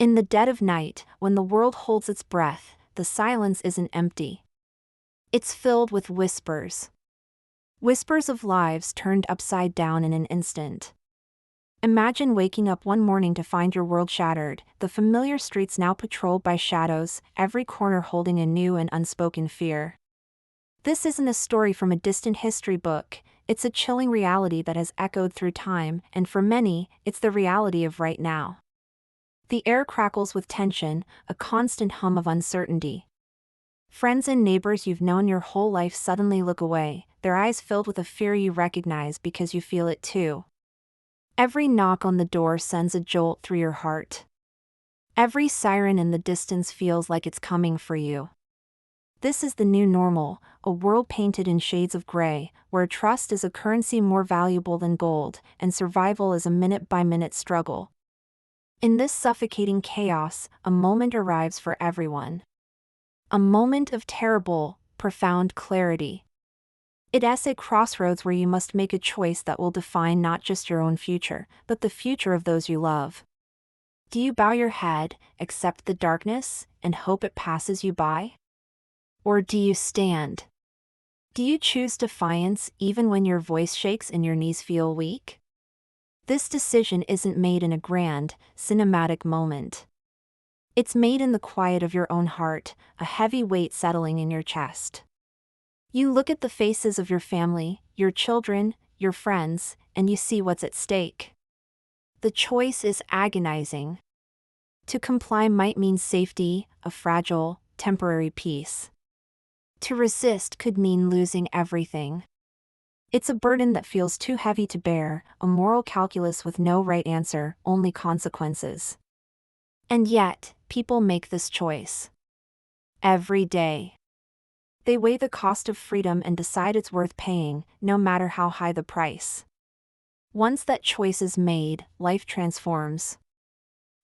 In the dead of night, when the world holds its breath, the silence isn't empty. It's filled with whispers. Whispers of lives turned upside down in an instant. Imagine waking up one morning to find your world shattered, the familiar streets now patrolled by shadows, every corner holding a new and unspoken fear. This isn't a story from a distant history book, it's a chilling reality that has echoed through time, and for many, it's the reality of right now. The air crackles with tension, a constant hum of uncertainty. Friends and neighbors you've known your whole life suddenly look away, their eyes filled with a fear you recognize because you feel it too. Every knock on the door sends a jolt through your heart. Every siren in the distance feels like it's coming for you. This is the new normal, a world painted in shades of gray, where trust is a currency more valuable than gold, and survival is a minute-by-minute struggle. In this suffocating chaos, a moment arrives for everyone. A moment of terrible, profound clarity. It's a crossroads where you must make a choice that will define not just your own future, but the future of those you love. Do you bow your head, accept the darkness, and hope it passes you by? Or do you stand? Do you choose defiance even when your voice shakes and your knees feel weak? This decision isn't made in a grand, cinematic moment. It's made in the quiet of your own heart, a heavy weight settling in your chest. You look at the faces of your family, your children, your friends, and you see what's at stake. The choice is agonizing. To comply might mean safety, a fragile, temporary peace. To resist could mean losing everything. It's a burden that feels too heavy to bear, a moral calculus with no right answer, only consequences. And yet, people make this choice. Every day. They weigh the cost of freedom and decide it's worth paying, no matter how high the price. Once that choice is made, life transforms.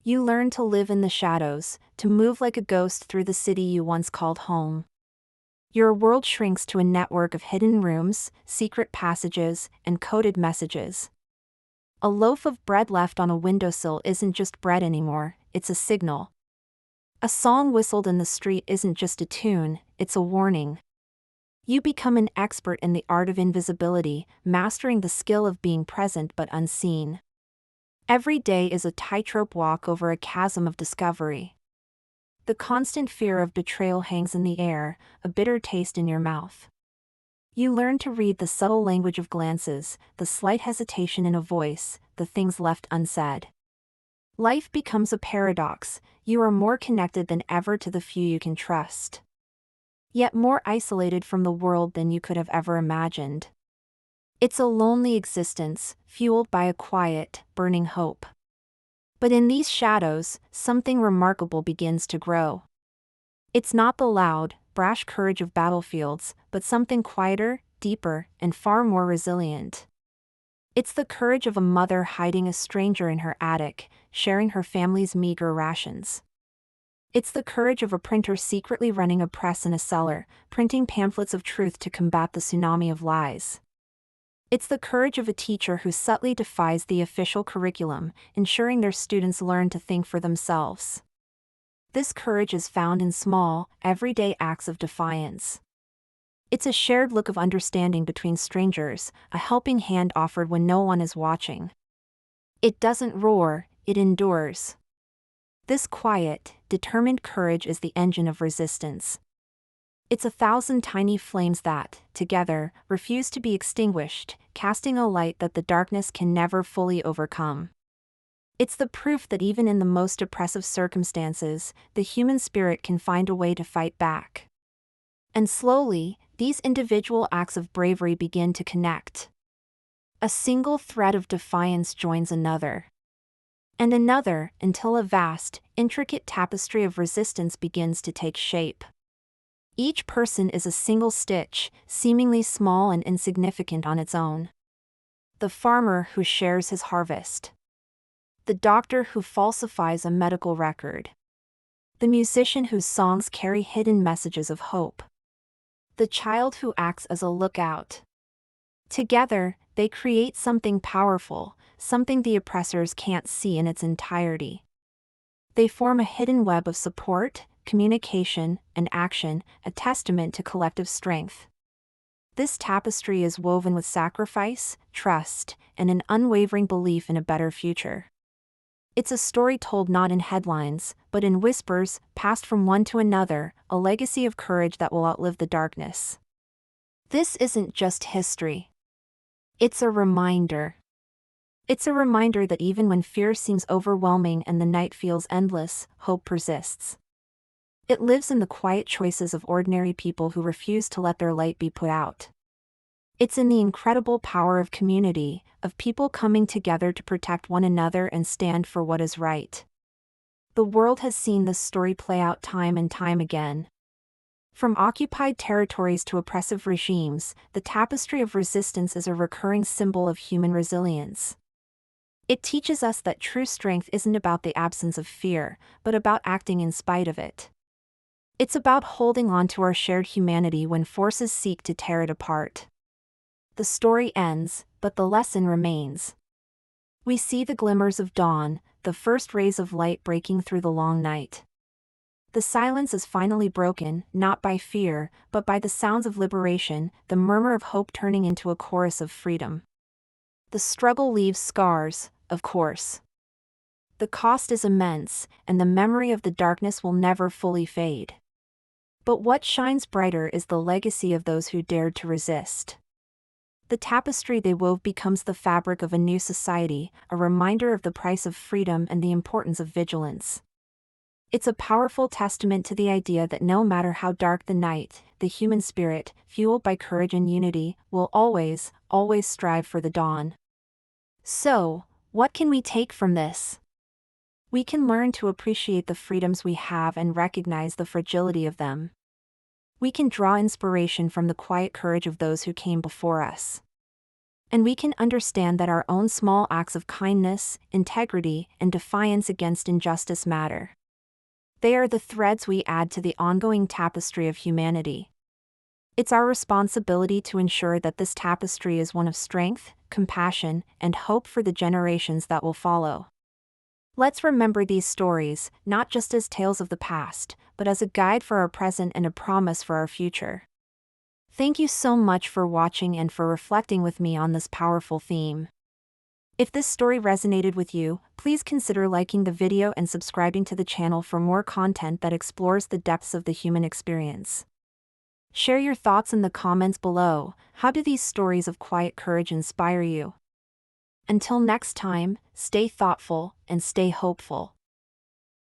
You learn to live in the shadows, to move like a ghost through the city you once called home. Your world shrinks to a network of hidden rooms, secret passages, and coded messages. A loaf of bread left on a windowsill isn't just bread anymore, it's a signal. A song whistled in the street isn't just a tune, it's a warning. You become an expert in the art of invisibility, mastering the skill of being present but unseen. Every day is a tightrope walk over a chasm of discovery. The constant fear of betrayal hangs in the air, a bitter taste in your mouth. You learn to read the subtle language of glances, the slight hesitation in a voice, the things left unsaid. Life becomes a paradox, you are more connected than ever to the few you can trust. Yet more isolated from the world than you could have ever imagined. It's a lonely existence, fueled by a quiet, burning hope. But in these shadows, something remarkable begins to grow. It's not the loud, brash courage of battlefields, but something quieter, deeper, and far more resilient. It's the courage of a mother hiding a stranger in her attic, sharing her family's meager rations. It's the courage of a printer secretly running a press in a cellar, printing pamphlets of truth to combat the tsunami of lies. It's the courage of a teacher who subtly defies the official curriculum, ensuring their students learn to think for themselves. This courage is found in small, everyday acts of defiance. It's a shared look of understanding between strangers, a helping hand offered when no one is watching. It doesn't roar, it endures. This quiet, determined courage is the engine of resistance. It's 1,000 tiny flames that, together, refuse to be extinguished, casting a light that the darkness can never fully overcome. It's the proof that even in the most oppressive circumstances, the human spirit can find a way to fight back. And slowly, these individual acts of bravery begin to connect. A single thread of defiance joins another. And another, until a vast, intricate tapestry of resistance begins to take shape. Each person is a single stitch, seemingly small and insignificant on its own. The farmer who shares his harvest. The doctor who falsifies a medical record. The musician whose songs carry hidden messages of hope. The child who acts as a lookout. Together, they create something powerful, something the oppressors can't see in its entirety. They form a hidden web of support, communication, and action, a testament to collective strength. This tapestry is woven with sacrifice, trust, and an unwavering belief in a better future. It's a story told not in headlines, but in whispers, passed from one to another, a legacy of courage that will outlive the darkness. This isn't just history. It's a reminder. It's a reminder that even when fear seems overwhelming and the night feels endless, hope persists. It lives in the quiet choices of ordinary people who refuse to let their light be put out. It's in the incredible power of community, of people coming together to protect one another and stand for what is right. The world has seen this story play out time and time again. From occupied territories to oppressive regimes, the tapestry of resistance is a recurring symbol of human resilience. It teaches us that true strength isn't about the absence of fear, but about acting in spite of it. It's about holding on to our shared humanity when forces seek to tear it apart. The story ends, but the lesson remains. We see the glimmers of dawn, the first rays of light breaking through the long night. The silence is finally broken, not by fear, but by the sounds of liberation, the murmur of hope turning into a chorus of freedom. The struggle leaves scars, of course. The cost is immense, and the memory of the darkness will never fully fade. But what shines brighter is the legacy of those who dared to resist. The tapestry they wove becomes the fabric of a new society, a reminder of the price of freedom and the importance of vigilance. It's a powerful testament to the idea that no matter how dark the night, the human spirit, fueled by courage and unity, will always, always strive for the dawn. So, what can we take from this? We can learn to appreciate the freedoms we have and recognize the fragility of them. We can draw inspiration from the quiet courage of those who came before us. And we can understand that our own small acts of kindness, integrity, and defiance against injustice matter. They are the threads we add to the ongoing tapestry of humanity. It's our responsibility to ensure that this tapestry is one of strength, compassion, and hope for the generations that will follow. Let's remember these stories, not just as tales of the past, but as a guide for our present and a promise for our future. Thank you so much for watching and for reflecting with me on this powerful theme. If this story resonated with you, please consider liking the video and subscribing to the channel for more content that explores the depths of the human experience. Share your thoughts in the comments below. How do these stories of quiet courage inspire you? Until next time, stay thoughtful and stay hopeful.